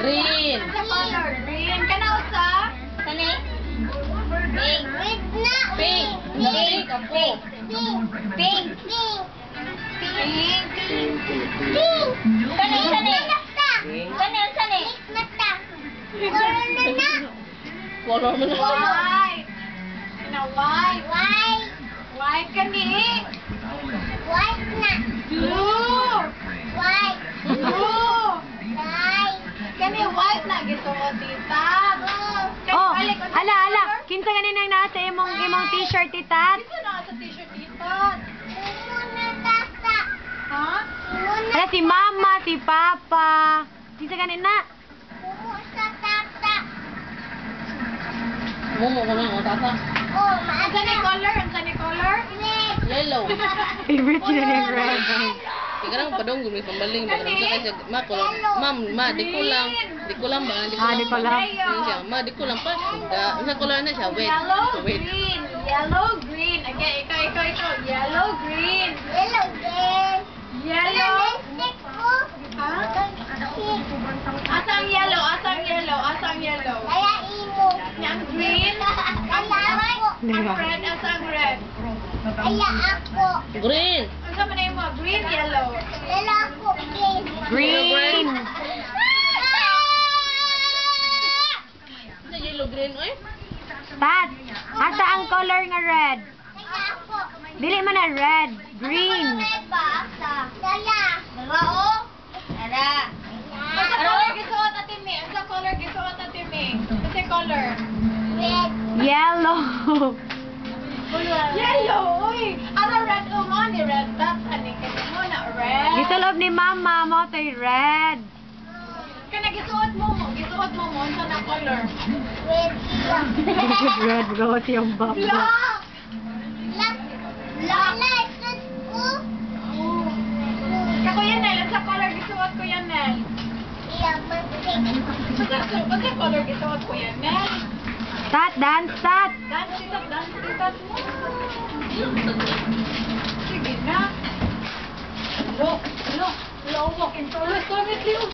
Green. Sa color. Green. Kana usa? Kani? Pink. Pink. Pink ako. Pink. Pink. Kani, kani. Kani, kani. Color mo na. White. Kana white. White kani. Blue. Blue. Kani white na gisuot tita. Oh, ala. Kinsa ganin ang nasa imong t-shirt, tita? Dito na sa t-shirt tita. Ha? Ala, si mama, si papa. Kinsa ganin na? Mumo ko lang, tata. Ang kani color? Ang kani color? Yellow. Favorite sila ni red. Ikarang padong gumi pambaling ba kasi kasi ma ko ma di ko lang ba di ko lang. Yun siya, ma di ko lang pa. Sa color na siya, wait. Yellow, Wait. green. Yellow, green. Okay, ikaw. Yellow, green. Yellow. Ha? Asang yellow? Yang green. Ang red, asang red. Green. Ang sa manay mo? Green, yellow. Green. Sa yellow green oy. Tat, asa ang color nga red? Dili man na red. Green. Ang sa color gisuot atin mi. Kasi color. Yellow. Yellow, uy. Ara red mo ni red dot ani kasi mo na red. Gitulob ni mama mo tay red. Kana gisuot mo sa na color. Red rose yung baba. Black. Kako yan Nel, sa color gisuot ko yan Nel. Sa color gisuot ko yan Nel. Tat, dance, tat. Dance mo. Sige na. Look, walk in solo.